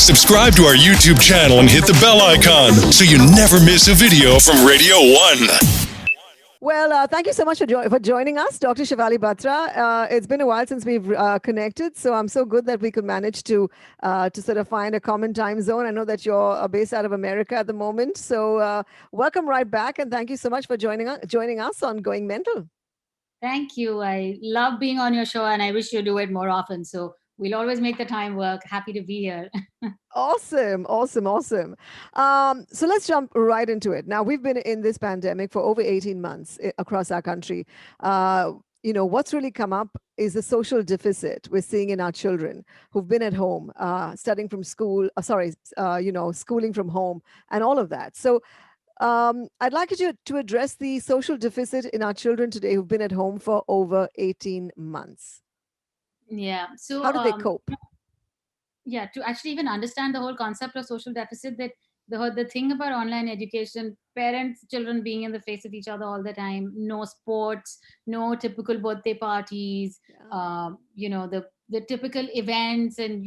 Subscribe to our YouTube channel and hit the bell icon so you never miss a video from Radio 1. Well, thank you so much for joining us, Dr. SHEFALI Batra. It's been a while since we've connected, so I'm so good that we could manage to sort of find a common time zone. I know that you're based out of America at the moment, so welcome right back, and thank you so much for joining us on Going Mental. Thank you. I love being on your show, and I wish you do it more often. So we'll always make the time work. Happy to be here. Awesome. So let's jump right into it. Now, we've been in this pandemic for over 18 months across our country. What's really come up is the social deficit we're seeing in our children who've been at home, studying from school, schooling from home and all of that. So I'd like you to address the social deficit in our children today who've been at home for over 18 months. Yeah. So how do they cope? Yeah, to actually even understand the whole concept of social deficit, that the thing about online education, parents, children being in the face of each other all the time, no sports, no typical birthday parties, the typical events, and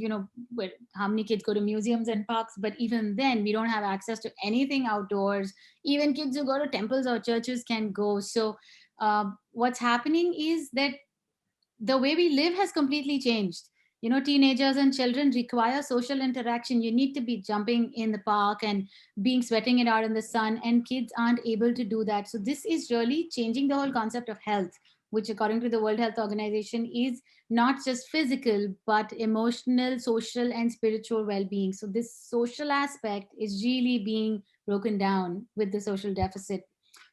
how many kids go to museums and parks, but even then we don't have access to anything outdoors. Even kids who go to temples or churches can go. So what's happening is that the way we live has completely changed. Teenagers and children require social interaction. You need to be jumping in the park and being sweating it out in the sun, and kids aren't able to do that. So this is really changing the whole concept of health, which according to the World Health Organization is not just physical but emotional, social and spiritual well-being. So this social aspect is really being broken down with the social deficit.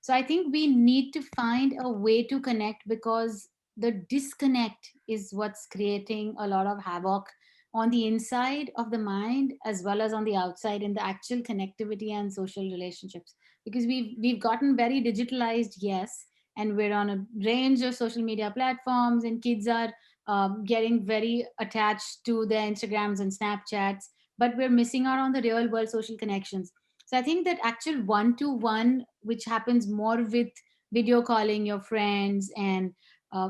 So I think we need to find a way to connect, because the disconnect is what's creating a lot of havoc on the inside of the mind as well as on the outside in the actual connectivity and social relationships. Because we've gotten very digitalized, yes, and we're on a range of social media platforms, and kids are getting very attached to their Instagrams and Snapchats, but we're missing out on the real world social connections. So I think that actual one-to-one, which happens more with video calling your friends, and uh,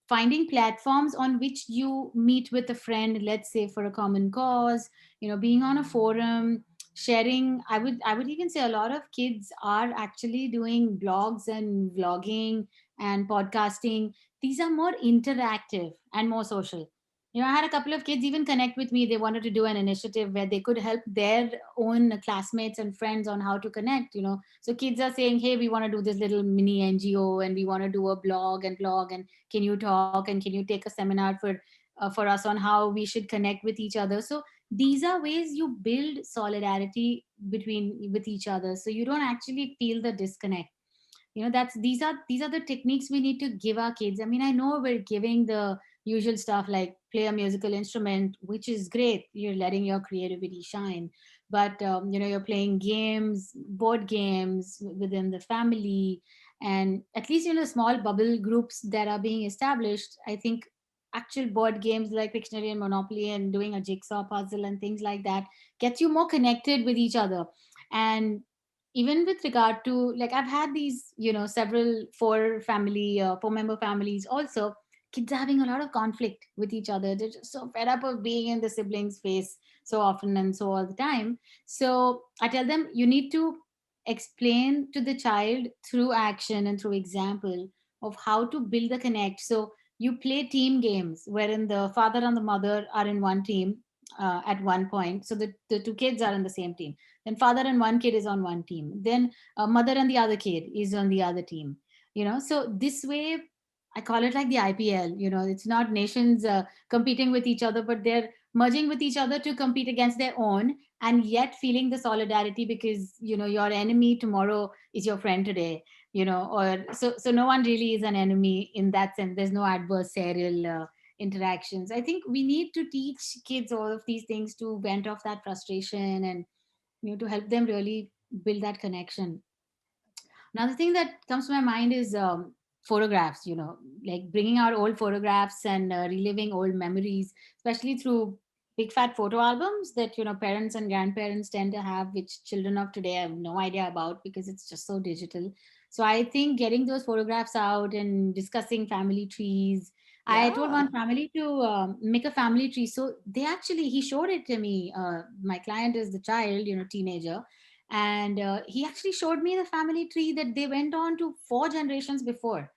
finding platforms on which you meet with a friend, let's say for a common cause, being on a forum, sharing. I would even say a lot of kids are actually doing blogs and vlogging and podcasting. These are more interactive and more social. I had a couple of kids even connect with me. They wanted to do an initiative where they could help their own classmates and friends on how to connect. So kids are saying, hey, we want to do this little mini NGO, and we want to do a blog, and can you talk, and can you take a seminar for us on how we should connect with each other. So these are ways you build solidarity with each other, so you don't actually feel the disconnect. That's these are the techniques we need to give our kids. I mean, I know we're giving the usual stuff like play a musical instrument, which is great, you're letting your creativity shine. But you're playing games, board games within the family, and at least small bubble groups that are being established. I think actual board games like Pictionary and Monopoly and doing a jigsaw puzzle and things like that gets you more connected with each other. And even with regard to, like, I've had these several four member families also. Kids are having a lot of conflict with each other. They're just so fed up of being in the siblings face so often and so all the time. So I tell them, you need to explain to the child through action and through example of how to build the connect. So you play team games wherein the father and the mother are in one team at one point. So the two kids are in the same team. Then father and one kid is on one team. Then mother and the other kid is on the other team. So this way, I call it like the IPL. It's not nations competing with each other, but they're merging with each other to compete against their own, and yet feeling the solidarity, because your enemy tomorrow is your friend today. Or so no one really is an enemy in that sense. There's no adversarial interactions. I think we need to teach kids all of these things to vent off that frustration, and to help them really build that connection. Another thing that comes to my mind is photographs. Like bringing out old photographs and reliving old memories, especially through big fat photo albums that parents and grandparents tend to have, which children of today have no idea about because it's just so digital. So I think getting those photographs out and discussing family trees, I told Yeah. one family to make a family tree. So he showed it to me. My client is the child, teenager. And he actually showed me the family tree that they went on to 4 generations before.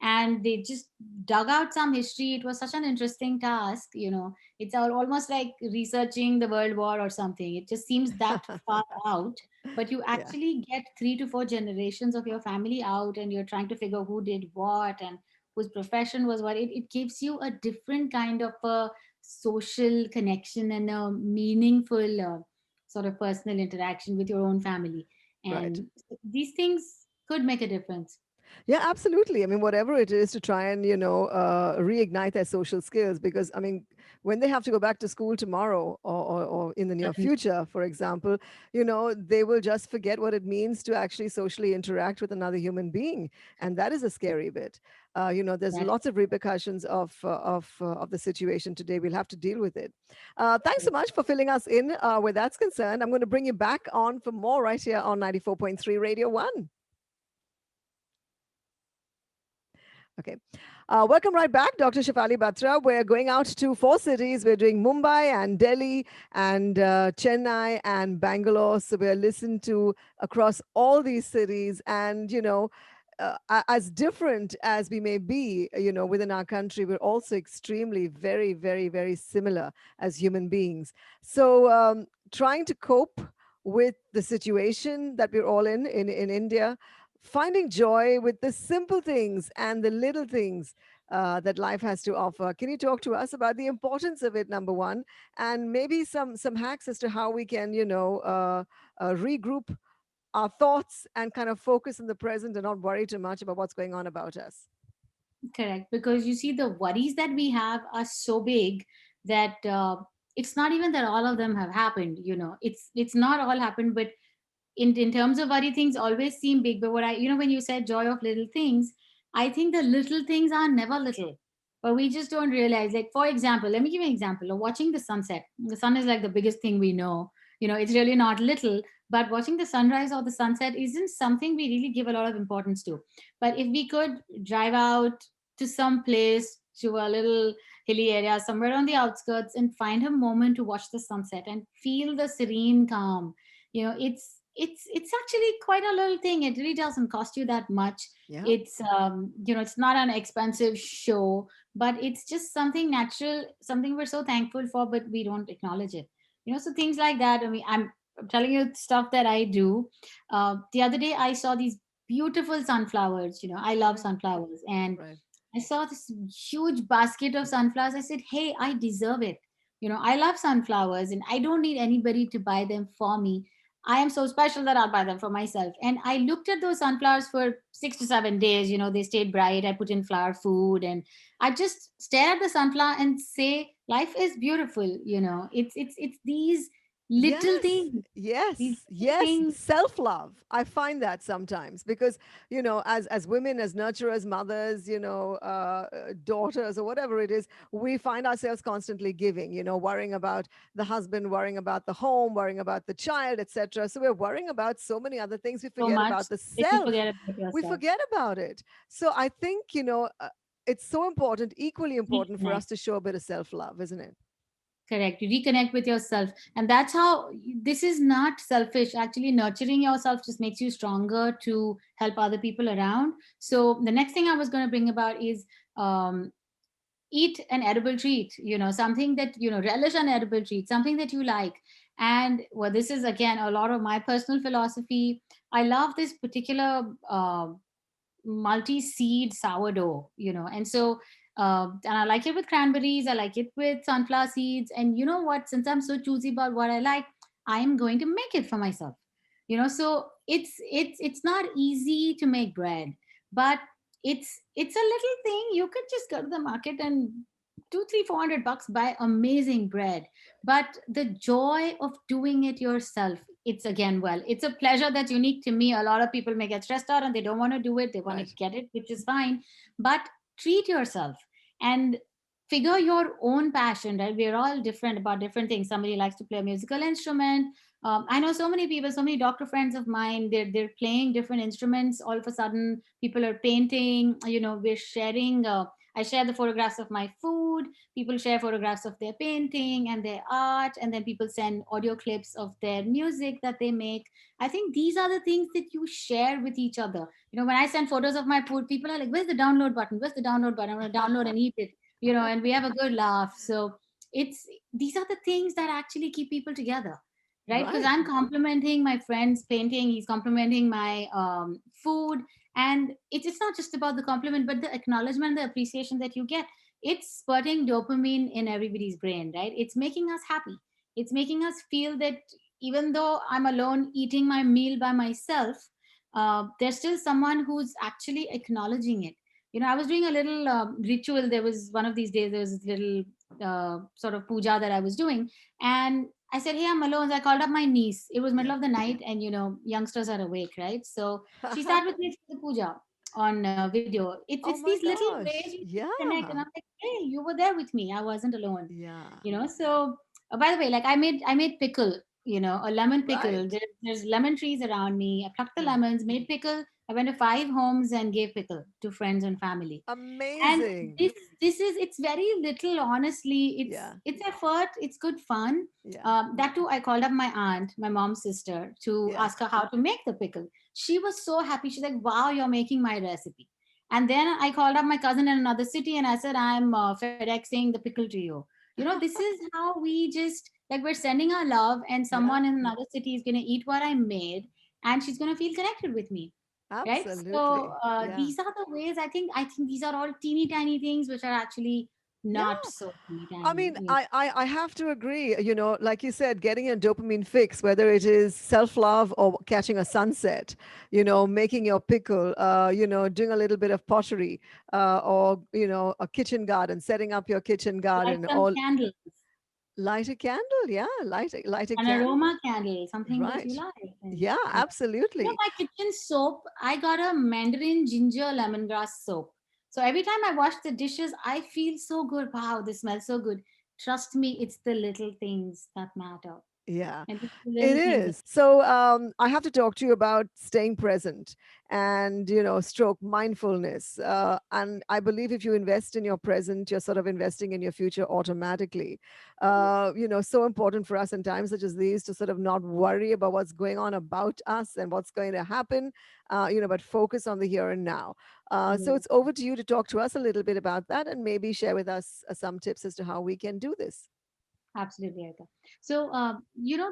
And they just dug out some history. It was such an interesting task. It's almost like researching the World War or something. It just seems that far out. But you Yeah. actually get 3 to 4 generations of your family out, and you're trying to figure who did what and whose profession was what. It gives you a different kind of a social connection and a meaningful sort of personal interaction with your own family. Right. And these things could make a difference. Yeah, absolutely. I mean, whatever it is to try and, reignite their social skills, because, I mean, when they have to go back to school tomorrow or in the near Certainly. future, for example, they will just forget what it means to actually socially interact with another human being. And that is a scary bit. There's That lots of repercussions of the situation today. We'll have to deal with it. Thanks so much for filling us in where that's concerned. I'm going to bring you back on for more right here on 94.3 Radio 1. Okay. Welcome right back, Dr. Shefali Batra. We're going out to 4 cities. We're doing Mumbai and Delhi and Chennai and Bangalore. So we're listened to across all these cities. And, as different as we may be, within our country, we're also extremely, very, very, very similar as human beings. So trying to cope with the situation that we're all in India, finding joy with the simple things and the little things that life has to offer. Can you talk to us about the importance of it, number one, and maybe some hacks as to how we can, regroup our thoughts and kind of focus in the present and not worry too much about what's going on about us? correct, because you see the worries that we have are so big that it's not even that all of them have happened. It's not all happened, but in terms of worry, things always seem big. But when you said joy of little things, I think the little things are never little, but we just don't realize. Like, for example, let me give you an example of watching the sunset. The sun is like the biggest thing we know. It's really not little, but watching the sunrise or the sunset isn't something we really give a lot of importance to. But if we could drive out to some place, to a little hilly area somewhere on the outskirts, and find a moment to watch the sunset and feel the serene calm, it's actually quite a little thing. It really doesn't cost you that much. Yeah. It's not an expensive show, but it's just something natural, something we're so thankful for, but we don't acknowledge it. So things like that. I mean, I'm telling you stuff that I do. The other day I saw these beautiful sunflowers. I love Right. sunflowers, and Right. I saw this huge basket of sunflowers. I said, hey, I deserve it. I love sunflowers and I don't need anybody to buy them for me. I am so special that I'll buy them for myself. And I looked at those sunflowers for 6 to 7 days. They stayed bright. I put in flower food, and I just stare at the sunflower and say, life is beautiful. It's these little Yes, things, these yes, little yes. things. Self-love. I find that sometimes because, as women, as nurturers, mothers, daughters or whatever it is, we find ourselves constantly giving, worrying about the husband, worrying about the home, worrying about the child, etc. So we're worrying about so many other things. We So forget much about the that you self. forget about We yourself. forget about it. So I think, it's so important, equally important for us Reconnect. to show a bit of self-love, isn't it? Correct. You reconnect with yourself. And that's how this is not selfish. Actually, nurturing yourself just makes you stronger to help other people around. So, the next thing I was going to bring about is um, eat an edible treat, something that, relish an edible treat, something that you like. And well, this is again a lot of my personal philosophy. I love this particular multi-seed sourdough, and so and I like it with cranberries, I like it with sunflower seeds, and you know what, since I'm so choosy about what I like, I'm going to make it for myself. So it's not easy to make bread, but it's a little thing. You could just go to the market and 2 3 400 bucks buy amazing bread, but the joy of doing it yourself, it's again, well, it's a pleasure that's unique to me. A lot of people may get stressed out and they don't want to do it, they want to Right. get it, which is fine, but treat yourself and figure your own passion, right? We're all different about different things. Somebody likes to play a musical instrument. I know so many people, so many doctor friends of mine, they're playing different instruments. All of a sudden people are painting, we're sharing I share the photographs of my food. People share photographs of their painting and their art, and then people send audio clips of their music that they make. I think these are the things that you share with each other. When I send photos of my food, people are like, "Where's the download button? Where's the download button? I'm gonna download and eat it." And we have a good laugh. So it's these are the things that actually keep people together, right? Because Right. I'm complimenting my friend's painting, he's complimenting my food, and it's not just about the compliment, but the acknowledgement, the appreciation that you get. It's spurting dopamine in everybody's brain, right? It's making us happy. It's making us feel that even though I'm alone eating my meal by myself, there's still someone who's actually acknowledging it. I was doing a little ritual. There was one of these days, there was this little sort of puja that I was doing. And I said, "Hey, I'm alone." So I called up my niece. It was middle Yeah. of the night, and youngsters are awake, right? So she sat with me for the puja on video. It's Oh it's my these little gosh. ways you connect, and Yeah. I'm like, "Hey, you were there with me. I wasn't alone." Yeah. So by the way, like I made pickle, a lemon pickle. Right. There's lemon trees around me. I plucked the Yeah. lemons, made pickle. I went to 5 homes and gave pickle to friends and family. And Amazing. this is it's very little, honestly. it's Yeah. it's effort, it's good fun. Yeah. That too, I called up my aunt, my mom's sister, to Yeah. ask her how to make the pickle. She was so happy. She's like, "Wow, you're making my recipe." And then I called up my cousin in another city and I said, "I'm FedExing the pickle to you." This is how we just, like, we're sending our love, and Yeah. someone in another city is going to eat what I made, and she's going to feel connected with me, right? So Absolutely. Yeah. these are the ways. I think these are all teeny tiny things which are actually Yeah. not so teeny I tiny. mean, I have to agree, like you said, getting a dopamine fix, whether it is self-love or catching a sunset, making your pickle, doing a little bit of pottery, or, a kitchen garden, setting up your kitchen Light garden, some or candles, light a candle. Yeah. Light a an candle. aroma candle, something that you Right. like. And Yeah, absolutely. my kitchen soap, I got a mandarin ginger lemongrass soap. So every time I wash the dishes, I feel so good. Wow, this smells so good. Trust me, it's the little things that matter. Yeah, And it's the it little things that is. So I have to talk to you about staying present and, stroke mindfulness. And I believe if you invest in your present, you're sort of investing in your future automatically. So important for us in times such as these to sort of not worry about what's going on about us and what's going to happen, but focus on the here and now. So yeah. it's over to you to talk to us a little bit about that and maybe share with us some tips as to how we can do this. Absolutely, Arika. So,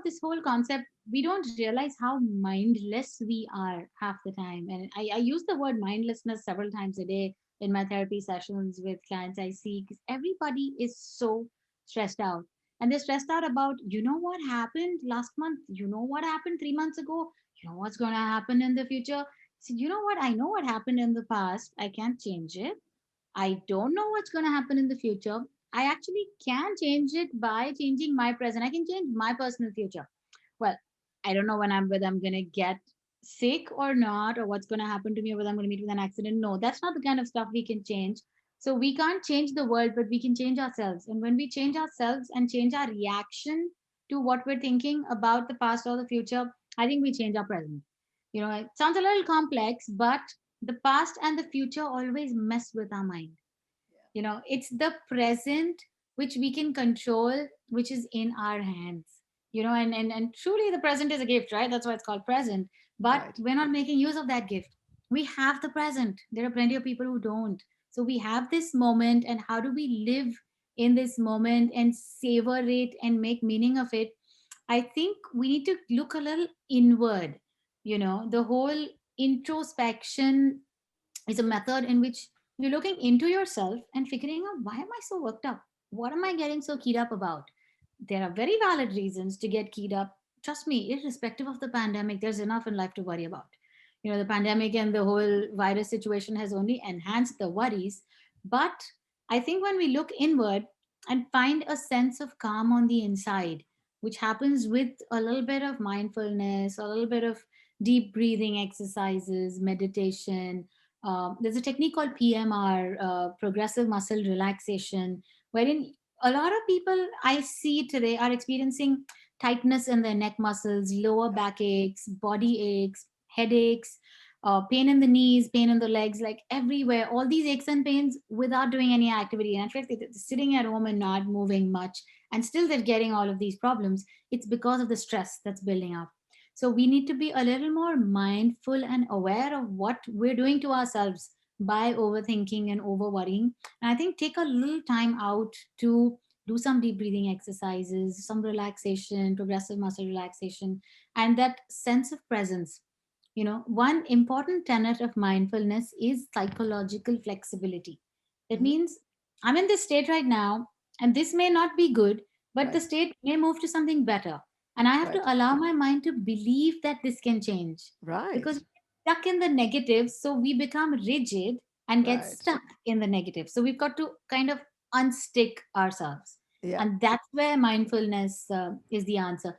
this whole concept, we don't realize how mindless we are half the time. And I use the word mindlessness several times a day in my therapy sessions with clients I see, because everybody is so stressed out. And they're stressed out about, what happened last month? What happened 3 months ago? What's going to happen in the future? So, what? I know what happened in the past. I can't change it. I don't know what's going to happen in the future. I actually can change it by changing my present. I can change my personal future. Well, I don't know whether I'm going to get sick or not, or what's going to happen to me, or whether I'm going to meet with an accident. No, that's not the kind of stuff we can change. So we can't change the world, but we can change ourselves. And when we change ourselves and change our reaction to what we're thinking about the past or the future, I think we change our present. It sounds a little complex, but the past and the future always mess with our mind. It's the present which we can control, which is in our hands. And truly the present is a gift, right? That's why it's called present. But Right. we're not making use of that gift. We have the present. There are plenty of people who don't. So we have this moment, and how do we live in this moment and savor it and make meaning of it? I think we need to look a little inward. The whole introspection is a method in which you're looking into yourself and figuring out, why am I so worked up? What am I getting so keyed up about? There are very valid reasons to get keyed up. Trust me, irrespective of the pandemic, there's enough in life to worry about. The pandemic and the whole virus situation has only enhanced the worries. But I think when we look inward and find a sense of calm on the inside, which happens with a little bit of mindfulness, a little bit of deep breathing exercises, meditation. There's a technique called PMR, progressive muscle relaxation, wherein a lot of people I see today are experiencing tightness in their neck muscles, lower back aches, body aches, headaches. pain in the knees, pain in the legs, like everywhere, all these aches and pains without doing any activity. And in fact, they're sitting at home and not moving much, and still they're getting all of these problems. It's because of the stress that's building up. So we need to be a little more mindful and aware of what we're doing to ourselves by overthinking and over worrying. And I think take a little time out to do some deep breathing exercises, some relaxation, progressive muscle relaxation, and that sense of presence. One important tenet of mindfulness is psychological flexibility. That Hmm. means I'm in this state right now, and this may not be good, but the Right. state may move to something better. And I have to Right. allow my mind to believe that this can change, because Right. we're stuck in the negative, so we become rigid and get Right. stuck in the negative. So we've got to kind of unstick ourselves. Yeah. And that's where mindfulness is the answer.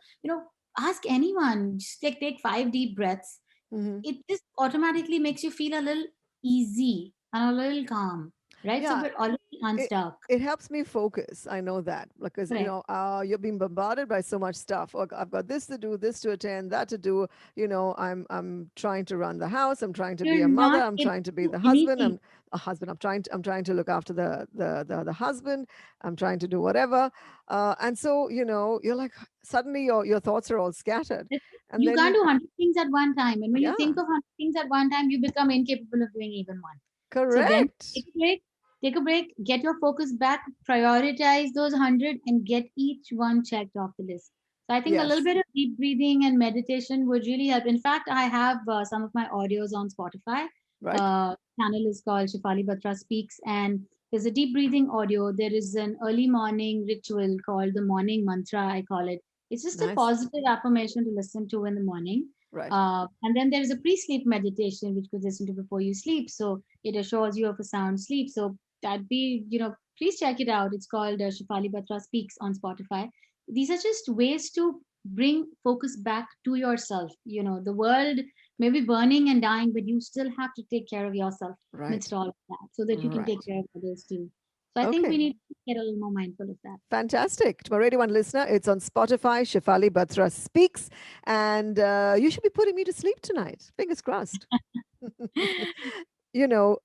Ask anyone, just like take 5 deep breaths. Hmm. It just automatically makes you feel a little easy and a little calm, right? So Yeah. we're already it unstuck. it helps me focus. I know that because Correct. you're being bombarded by so much stuff. Oh, I've got this to do, this to attend, that to do. I'm trying to run the house. I'm trying to be You're a mother. not I'm able trying to be to do the husband. anything. I'm trying to look after the husband. I'm trying to do whatever. And so you're like suddenly your thoughts are all scattered, and You then can't you do 100 things at one time. And when you yeah, think of 100 things at one time, you become incapable of doing even one. So then correct. take a break, get your focus back, prioritize those 100 and get each one checked off the list. So I think a little Yes. bit of deep breathing and meditation would really help. In fact, I have some of my audios on Spotify. Right. Channel is called Shefali Batra Speaks, and there's a deep breathing audio. There is an early morning ritual called the morning mantra, I call it. It's just a Nice. positive affirmation to listen to in the morning. Right. And then there's a pre-sleep meditation, which you could listen to before you sleep. So it assures you of a sound sleep. So that'd be, please check it out. It's called Shefali Batra Speaks on Spotify. These are just ways to bring focus back to yourself. The world may be burning and dying, but you still have to take care of yourself amidst Right. all of that so that you can take Right. care of others too. So I think we Okay. need to get a little more mindful of that. Fantastic. To my Radio 1 listener, it's on Spotify. Shefali Batra Speaks. And you should be putting me to sleep tonight. Fingers crossed. you know,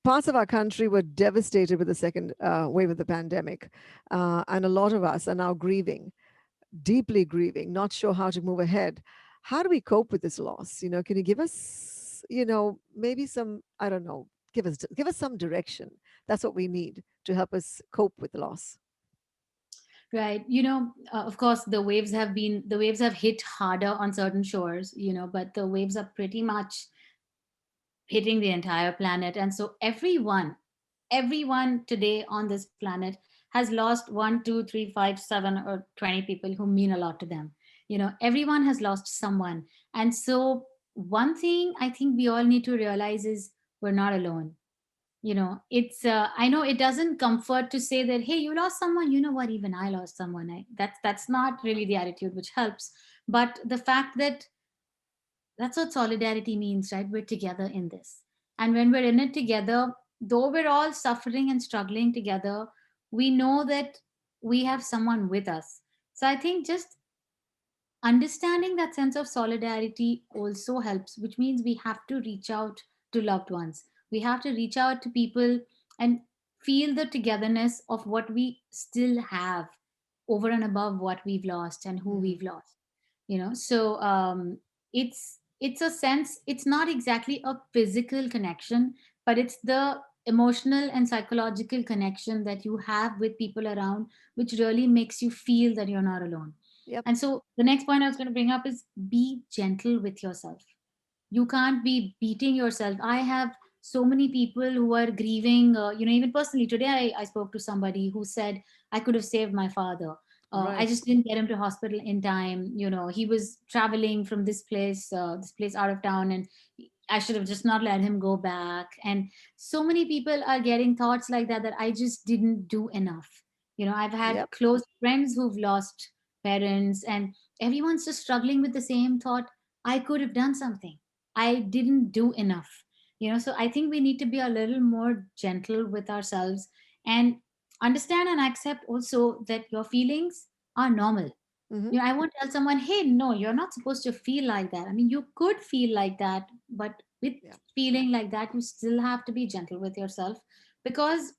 Parts of our country were devastated with the second wave of the pandemic. And a lot of us are now grieving, deeply grieving, not sure how to move ahead. How do we cope with this loss? Can you give us, maybe some, I don't know, give us some direction. That's what we need to help us cope with the loss. Right. Of course, the waves have hit harder on certain shores, but the waves are pretty much hitting the entire planet. And so everyone today on this planet has lost one, two, three, 5, 7, or 20 people who mean a lot to them. Everyone has lost someone. And so one thing I think we all need to realize is we're not alone. It's I know it doesn't comfort to say that, hey, you lost someone, you know what, even I lost someone. That's not really the attitude which helps. But the fact that that's what solidarity means, right? We're together in this. And when we're in it together, though we're all suffering and struggling together, we know that we have someone with us. So I think just understanding that sense of solidarity also helps, which means we have to reach out to loved ones. We have to reach out to people and feel the togetherness of what we still have over and above what we've lost and who Mhm. we've lost. So it's a sense, it's not exactly a physical connection, but it's the emotional and psychological connection that you have with people around, which really makes you feel that you're not alone. Yep. And so the next point I was going to bring up is be gentle with yourself. You can't be beating yourself. I have so many people who are grieving, even personally today I spoke to somebody who said, I could have saved my father. I Right. just didn't get him to hospital in time. He was traveling from this place out of town, and I should have just not let him go back. And so many people are getting thoughts like that, that I just didn't do enough. I've had Yep. close friends who've lost parents, and everyone's just struggling with the same thought. I could have done something. I didn't do enough. So I think we need to be a little more gentle with ourselves and understand and accept also that your feelings are normal. Hmm. I won't tell someone, hey, no, you're not supposed to feel like that. I mean, you could feel like that, but with Yeah. feeling like that, you still have to be gentle with yourself, because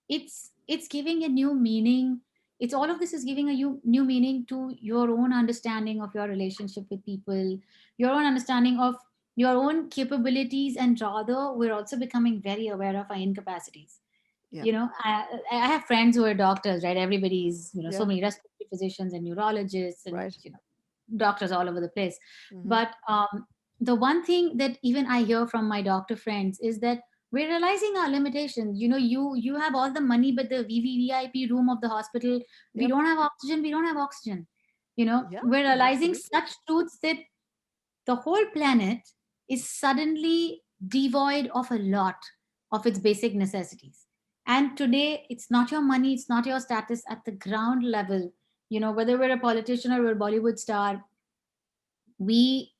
it's giving a new meaning. It's all of this is giving a new meaning to your own understanding of your relationship with people, your own understanding of your own capabilities, and rather we're also becoming very aware of our incapacities. Yeah. You know, I have friends who are doctors, right? Everybody's, so Yeah. many respiratory physicians and neurologists and Right. doctors all over the place. Hmm. But the one thing that even I hear from my doctor friends is that we're realizing our limitations. You have all the money, but the VVVIP room of the hospital, we Yep. don't have oxygen. We don't have oxygen. Yeah. We're realizing Absolutely. such truths that the whole planet is suddenly devoid of a lot of its basic necessities. And today, it's not your money, it's not your status at the ground level. Whether we're a politician or we're a Bollywood star, we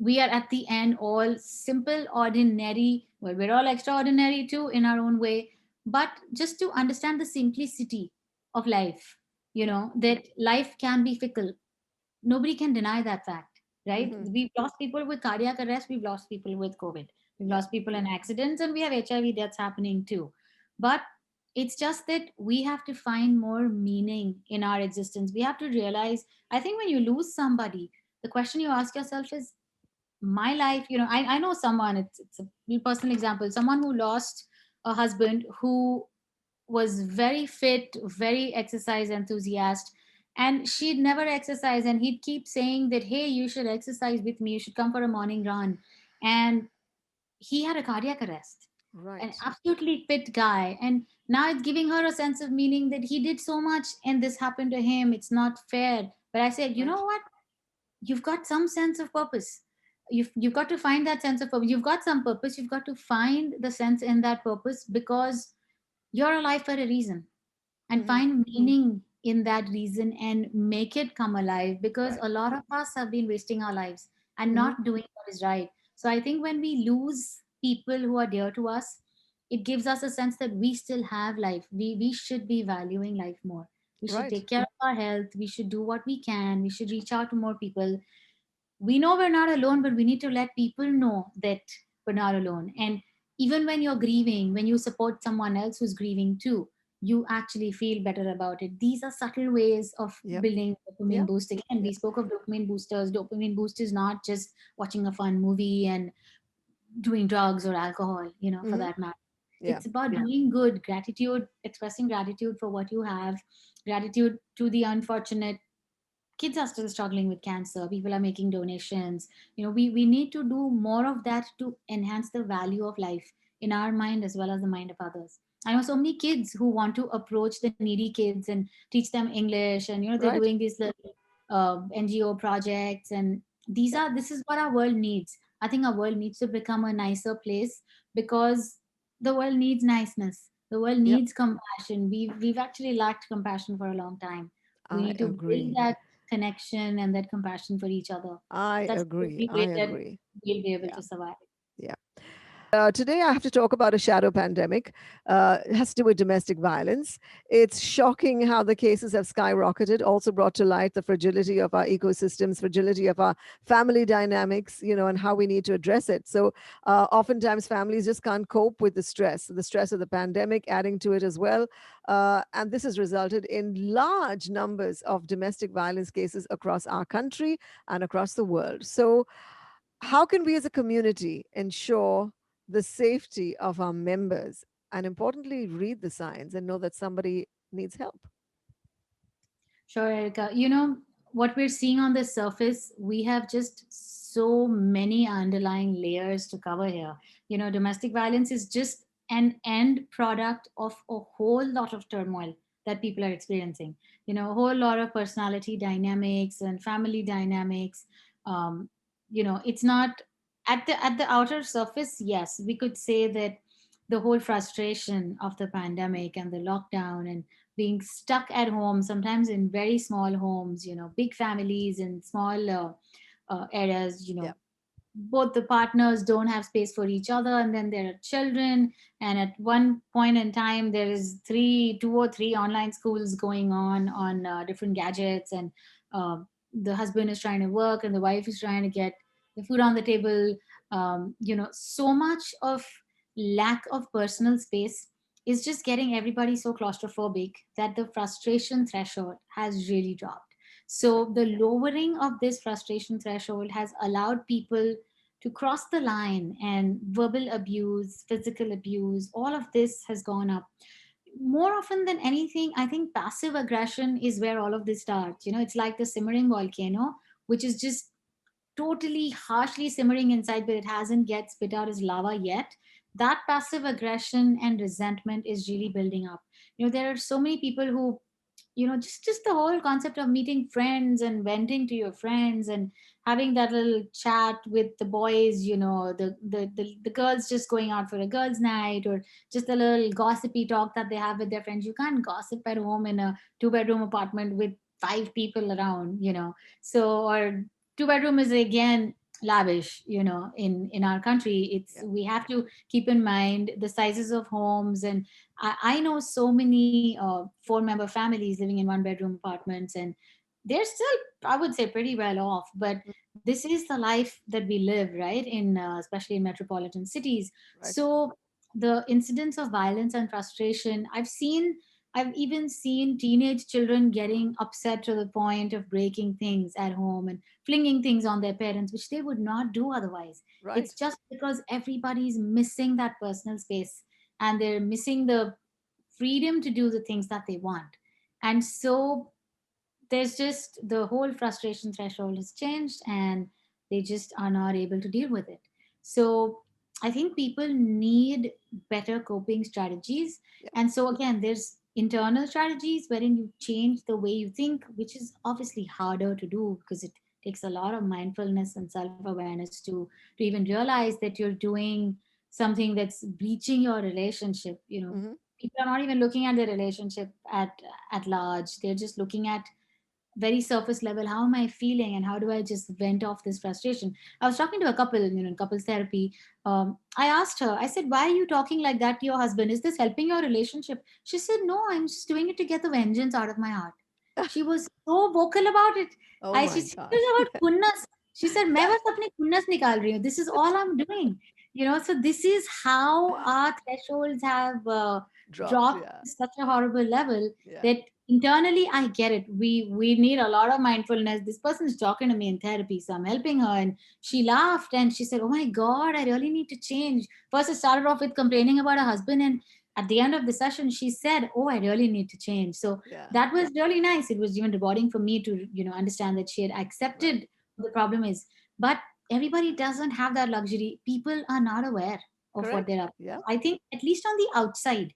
we are at the end all simple, ordinary. Well, we're all extraordinary too in our own way, but just to understand the simplicity of life, Yeah. that life can be fickle. Nobody can deny that fact, right? Hmm. We've lost people with cardiac arrest, we've lost people with COVID, we've Yeah. lost people in accidents, and we have HIV deaths happening too. But it's just that we have to find more meaning in our existence. We have to realize, I think when you lose somebody, the question you ask yourself is, my life, I know someone, it's a real personal example, someone who lost a husband who was very fit, very exercise enthusiast, and she'd never exercise, and he'd keep saying that, hey, you should exercise with me, you should come for a morning run. And he had a cardiac arrest, an Right. absolutely fit guy, and now it's giving her a sense of meaning that he did so much and this happened to him, it's not fair. But I said, you Right. know what, you've got some sense of purpose. You've got to find that sense of purpose. You've got some purpose, you've got to find the sense in that purpose, because you're alive for a reason, and Hmm. find meaning in that reason and make it come alive, because Right. a lot of us have been wasting our lives and Hmm. not doing what is right. So I think when we lose people who are dear to us, it gives us a sense that we still have life. We should be valuing life more. We should Right. take care of our health, we should do what we can, we should reach out to more people. We know we're not alone, but we need to let people know that we're not alone. And even when you're grieving, when you support someone else who's grieving too, you actually feel better about it. These are subtle ways of Yep. building dopamine Yep. boost. Again, we Yep. spoke of dopamine boosters. Dopamine boost is not just watching a fun movie and doing drugs or alcohol, for Hmm. that matter. Yeah. It's about doing good, gratitude, expressing gratitude for what you have, gratitude to the unfortunate. Kids are still struggling with cancer, people are making donations. We need to do more of that to enhance the value of life in our mind as well as the mind of others. I know so many kids who want to approach the needy kids and teach them English, and they're Right. doing these little NGO projects, and Yep. this is what our world needs. I think our world needs to become a nicer place, because the world needs niceness, the world Yep. needs compassion. We've actually lacked compassion for a long time. We I need to build agree. that connection and that compassion for each other. I That's the agree. only I way that agree. we'll be able Yeah. to survive. Yeah. Today, I have to talk about a shadow pandemic. It has to do with domestic violence. It's shocking how the cases have skyrocketed, also brought to light the fragility of our ecosystems, fragility of our family dynamics, and how we need to address it. So, oftentimes, families just can't cope with the stress of the pandemic, adding to it as well. And this has resulted in large numbers of domestic violence cases across our country and across the world. So, how can we as a community ensure the safety of our members and importantly read the signs and know that somebody needs help? Sure, Erica. What we're seeing on the surface, we have just so many underlying layers to cover here. Domestic violence is just an end product of a whole lot of turmoil that people are experiencing. A whole lot of personality dynamics and family dynamics. Um, it's not at the outer surface. Yes, we could say that the whole frustration of the pandemic and the lockdown and being stuck at home, sometimes in very small homes, big families in small areas, Yeah. both the partners don't have space for each other, and then there are children, and at one point in time there is two or three online schools going on different gadgets, and uh, the husband is trying to work and the wife is trying to get the food on the table, so much of lack of personal space is just getting everybody so claustrophobic that the frustration threshold has really dropped. So the lowering of this frustration threshold has allowed people to cross the line, and verbal abuse, physical abuse, all of this has gone up. More often than anything, I think passive aggression is where all of this starts. It's like the simmering volcano, which is just totally harshly simmering inside, but it hasn't get spit out as lava yet. That passive aggression and resentment is really building up. There are so many people who, just the whole concept of meeting friends and venting to your friends and having that little chat with the boys, the girls just going out for a girls night, or just a little gossipy talk that they have with their friends. You can't gossip at home in a 2-bedroom apartment with 5 people around. So, or 2 bedroom is again lavish, in our country. It's, Yeah. we have to keep in mind the sizes of homes. And I know so many 4-member families living in 1-bedroom apartments, and they're still, I would say, pretty well off. But Mm. this is the life that we live, right, in especially in metropolitan cities. Right. So the incidence of violence and frustration, I've even seen teenage children getting upset to the point of breaking things at home and flinging things on their parents, which they would not do otherwise. It's Right. just because everybody's missing that personal space, and they're missing the freedom to do the things that they want. And so there's just the whole frustration threshold has changed, and they just are not able to deal with it. So I think people need better coping strategies. Yeah. And so again, there's internal strategies wherein you change the way you think, which is obviously harder to do because it takes a lot of mindfulness and self-awareness to even realize that you're doing something that's breaching your relationship. Hmm. People are not even looking at the relationship at large. They're just looking at very surface level. How am I feeling, and how do I just vent off this frustration? I was talking to a couple, in couples therapy. I asked her, I said, why are you talking like that to your husband? Is this helping your relationship? She said, no, I'm just doing it to get the vengeance out of my heart. She was so vocal about it. Oh She my said it God. was about kunnas. She said, मैं बस अपनी खुन्नस निकाल रही हूँ. This is all I'm doing. So this is how our thresholds have Dropped. dropped Yeah. to such a horrible level Yeah. that internally I get it. We need a lot of mindfulness. This person is talking to me in therapy, so I'm helping her. And she laughed and she said, oh my God, I really need to change. First it started off with complaining about her husband, and at the end of the session she said, oh, I really need to change. So Yeah. that was really nice. It was even rewarding for me to understand that she had Right. accepted what the problem is. But everybody doesn't have that luxury. People are not aware of what Correct. they're up Yeah. to. I think at least on the outside,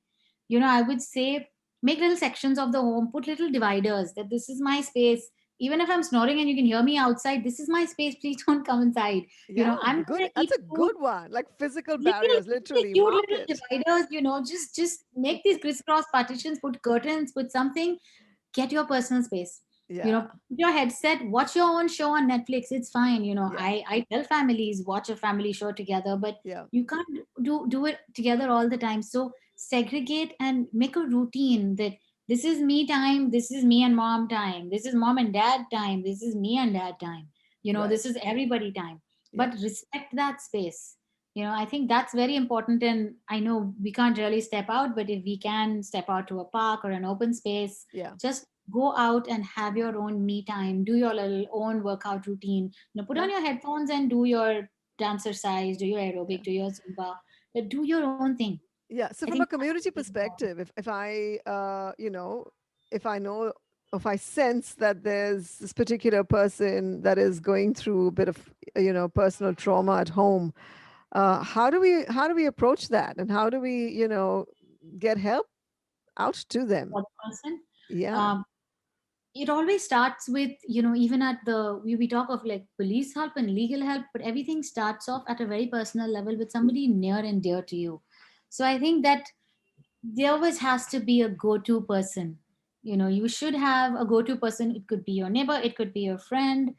I would say make little sections of the home, put little dividers that this is my space. Even if I'm snoring and you can hear me outside, this is my space. Please don't come inside. Yeah. I'm going Good. to That's eat a food. good one. Like physical Little, barriers, little literally. cute Mark little it. dividers, just make these crisscross partitions, put curtains, put something, get your personal space. Yeah. Put your headset, watch your own show on Netflix. It's fine. Yeah. I tell families watch a family show together, but Yeah. you can't do it together all the time. So segregate and make a routine that this is me time, this is me and mom time, this is mom and dad time, this is me and dad time. Right. This is everybody time. Yeah. But respect that space. I think that's very important. And I know we can't really step out, but if we can step out to a park or an open space, Yeah. just go out and have your own me time, do your little own workout routine. Put Yeah. on your headphones and do your dancer size, do your Yeah. aerobic, do your Zumba, do your own thing. Yeah. I So from think a that's community really important. perspective, if I if I know, if I sense that there's this particular person that is going through a bit of personal trauma at home, how do we approach that, and how do we get help out to them? For the person. Yeah. Um, it always starts with, even at we talk of like police help and legal help, but everything starts off at a very personal level with somebody near and dear to you. So I think that there always has to be a go-to person. You should have a go-to person. It could be your neighbor, it could be your friend,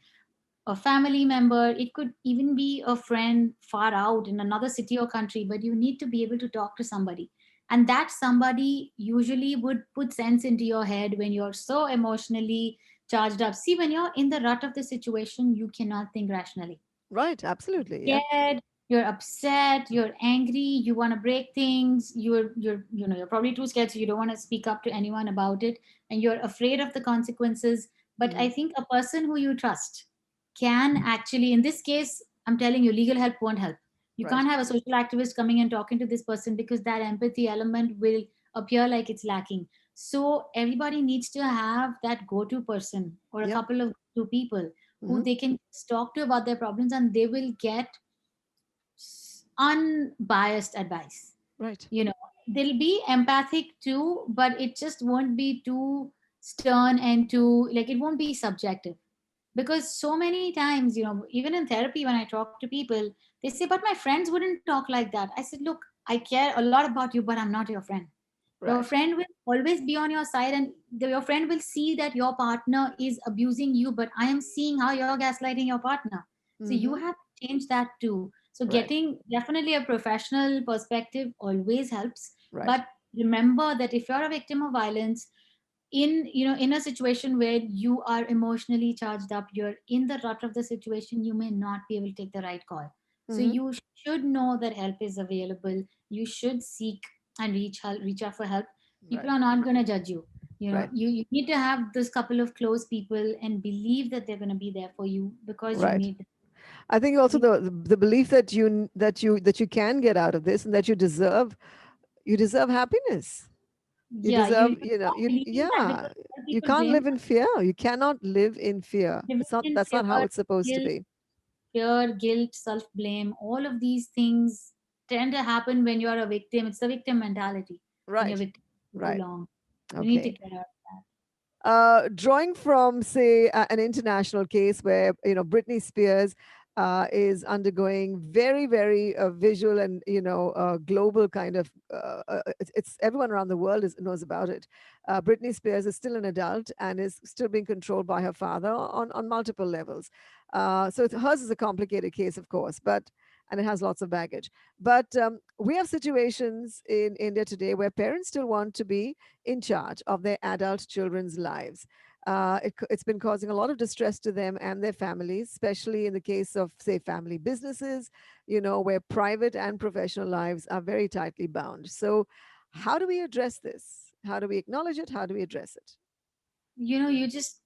a family member, it could even be a friend far out in another city or country, but you need to be able to talk to somebody. And that somebody usually would put sense into your head when you're so emotionally charged up. See, when you're in the rut of the situation, you cannot think rationally. Right. Absolutely. Yeah. Scared, you're upset, you're angry, you want to break things, you're probably too scared, so you don't want to speak up to anyone about it, and you're afraid of the consequences. But I Hmm. think a person who you trust can actually, in this case, I'm telling you, legal help won't help. You Right. can't have a social activist coming and talking to this person, because that empathy element will appear like it's lacking. So everybody needs to have that go-to person or a Yep. couple of two people who Hmm. they can talk to about their problems, and they will get unbiased advice. Right. You know, they'll be empathic too, but it just won't be too stern and too, like, it won't be subjective. Because so many times, even in therapy, when I talk to people, they say, but my friends wouldn't talk like that. I said, look, I care a lot about you, but I'm not your friend. Your Right. friend will always be on your side, and your friend will see that your partner is abusing you, but I am seeing how you're gaslighting your partner. So you Hmm. have to change that too. So Right. getting definitely a professional perspective always helps. Right. But remember that if you're a victim of violence, in a situation where you are emotionally charged up, you're in the rut of the situation, you may not be able to take the right call. So Hmm. you should know that help is available. You should seek and reach out for help. People Right. are not going to judge you. Right. You need to have this couple of close people and believe that they're going to be there for you, because you Right. need. I think also the belief that you can get out of this, and that you deserve happiness. You Yeah, deserve, you stop you believing that, because yeah. a lot of You people can't blame live in fear. You cannot live in fear. living It's not in That's fear, not how it's supposed to guilt, be. fear, guilt, self blame, all of these things tend to happen when you're a victim. It's the victim mentality when you're Right. victim for too Right. long. You need to Okay. get out of that. Drawing from, say, an international case where Britney Spears is undergoing very, very visual and global kind of. It's everyone around the world knows about it. Britney Spears is still an adult and is still being controlled by her father on multiple levels. Hers is a complicated case, of course, but and it has lots of baggage. But we have situations in India today where parents still want to be in charge of their adult children's lives. It's been causing a lot of distress to them and their families, especially in the case of, say, family businesses, where private and professional lives are very tightly bound. So, how do we address this? How do we acknowledge it? How do we address it? You just,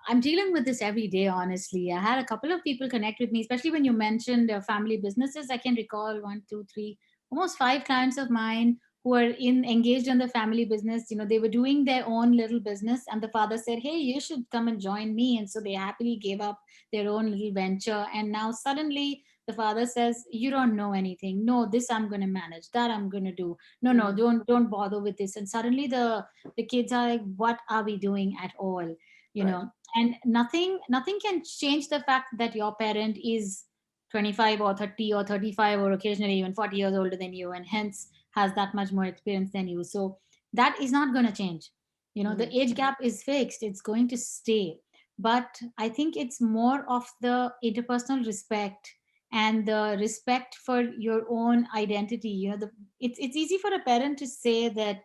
I'm dealing with this every day, honestly. I had a couple of people connect with me, especially when you mentioned family businesses. I can recall one, two, three, almost five clients of mine who are engaged in the family business. They were doing their own little business, and the father said, "Hey, you should come and join me." And so they happily gave up their own little venture. And now suddenly the father says, "You don't know anything. No, this I'm going to manage. That I'm going to do. No, no, Hmm. don't bother with this." And suddenly the kids are like, "What are we doing at all?" you Right. know and nothing can change the fact that your parent is 25 or 30 or 35 or occasionally even 40 years older than you, and hence has that much more experience than you. So that is not going to change. The Hmm. age gap is fixed, it's going to stay. But I think it's more of the interpersonal respect and the respect for your own identity. It's easy for a parent to say that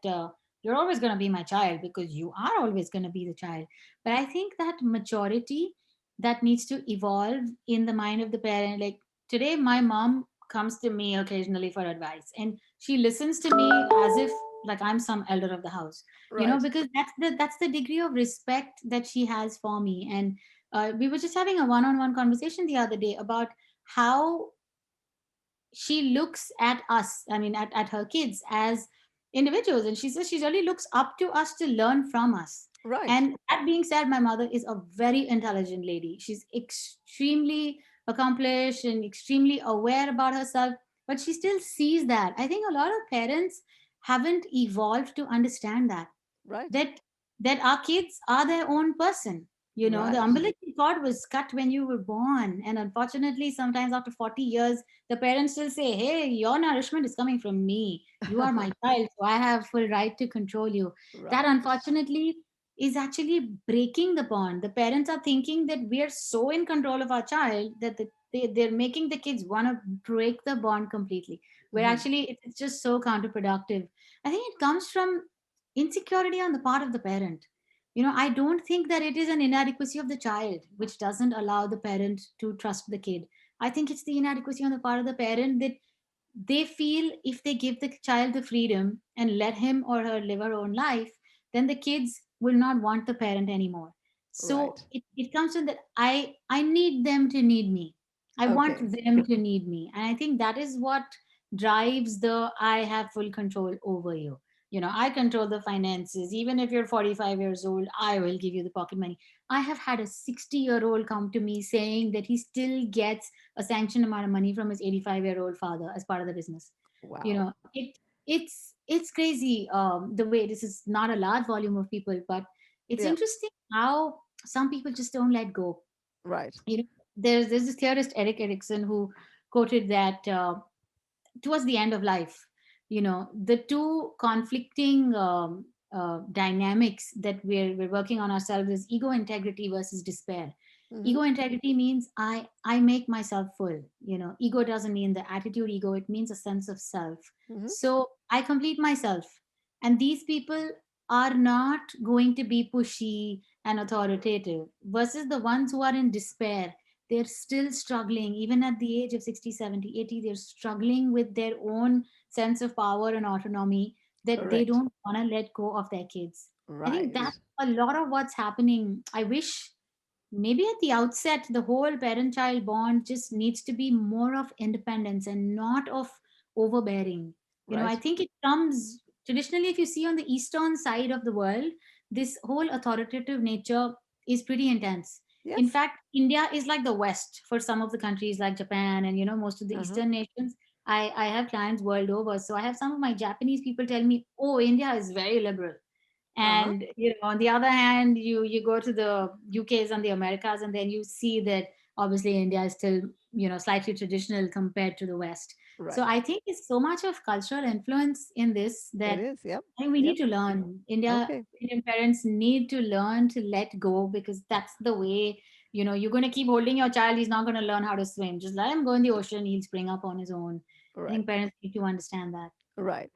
you're always going to be my child because you are always going to be the child. But I think that maturity that needs to evolve in the mind of the parent. Like today, my mom comes to me occasionally for advice, and she listens to me as if like I'm some elder of the house, Right. because that's the degree of respect that she has for me. And we were just having a one-on-one conversation the other day about how she looks at us, I mean at her kids, as individuals, and she says she really looks up to us to learn from us. Right. And that being said, my mother is a very intelligent lady. She's extremely accomplished and extremely aware about herself, but she still sees that. I think a lot of parents haven't evolved to understand Right. that that our kids are their own person. The Right. umbilical cord was cut when you were born, and unfortunately sometimes after 40 years the parents still say, hey, your nourishment is coming from me, you are my child, so I have full right to control you. That Right. unfortunately is actually breaking the bond. The parents are thinking that we are so in control of our child that they're making the kids want to break the bond completely, where Hmm. actually it's just so counterproductive. I think it comes from insecurity on the part of the parent. I don't think that it is an inadequacy of the child which doesn't allow the parent to trust the kid. I think it's the inadequacy on the part of the parent that they feel if they give the child the freedom and let him or her live her own life, then the kids will not want the parent anymore. So Right. it comes to that I need them to need me. I want Okay. them to need me. And I think that is what drives the I have full control over you. I control the finances. Even if you're 45 years old, I will give you the pocket money. I have had a 60-year-old come to me saying that he still gets a sanctioned amount of money from his 85-year-old father as part of the business. you Wow. know it it's crazy, the way this is not a large volume of people, but it's Yeah. interesting how some people just don't let go. Right. There's this theorist Eric Erikson who quoted that, towards the end of life, the two conflicting dynamics that we're working on ourselves is ego integrity versus despair. Mm-hmm. Ego integrity means I make myself full. Ego doesn't mean the attitude ego, it means a sense of self. Mm-hmm. So I complete myself, and these people are not going to be pushy and authoritative versus the ones who are in despair. They're still struggling even at the age of 60, 70, 80. They're struggling with their own sense of power and autonomy, that they Correct. don't want to let go of their kids. I think Right. that's a lot of what's happening. I wish maybe at the outset the whole parent child bond just needs to be more of independence and not of overbearing. I Right. think it comes traditionally, if you see on the eastern side of the world, this whole authoritative nature is pretty intense. In Yes. fact, India is like the west for some of the countries like Japan and most of the Uh-huh. eastern nations. I have clients world over, so I have some of my Japanese people tell me, oh, India is very liberal. Uh-huh. And on the other hand, you go to the UKs and the Americas, and then you see that obviously India is still slightly traditional compared to the West. So Right. I think it's so much of cultural influence in this It that is. Yep. I think we Yep. need to learn. Okay. Indian parents need to learn to let go, because that's the way. You're going to keep holding your child, he's not going to learn how to swim. Just let him go in the ocean, he'll spring up on his own. I Right. think parents need to understand that. Right.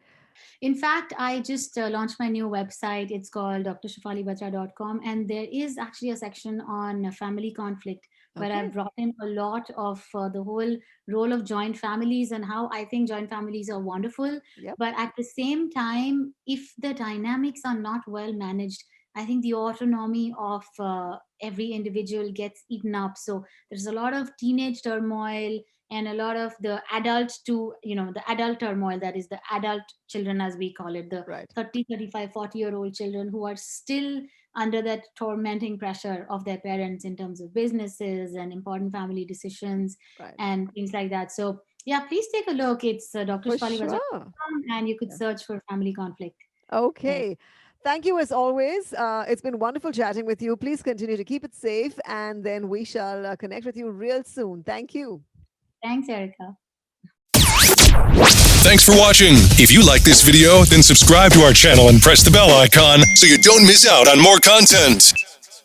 In fact, I just launched my new website. It's called drshefalibatra.com. And there is actually a section on family conflict where I've Okay. brought in a lot of the whole role of joint families and how I think joint families are wonderful. Yep. But at the same time, if the dynamics are not well managed, I think the autonomy of every individual gets eaten up. So there's a lot of teenage turmoil and a lot of the adult to the adult turmoil, that is the adult children as we call it, the Right. 30, 35, 40-year old children who are still under that tormenting pressure of their parents in terms of businesses and important family decisions Right. and things like that. So yeah, please take a look. It's For sure. drshefalibatra.com, and you could Yeah. search for family conflict there. Okay. Thank you as always. It's been wonderful chatting with you. Please continue to keep it safe, and then we shall connect with you real soon. Thank you. Thanks, Erica. Thanks for watching. If you like this video, then subscribe to our channel and press the bell icon so you don't miss out on more content.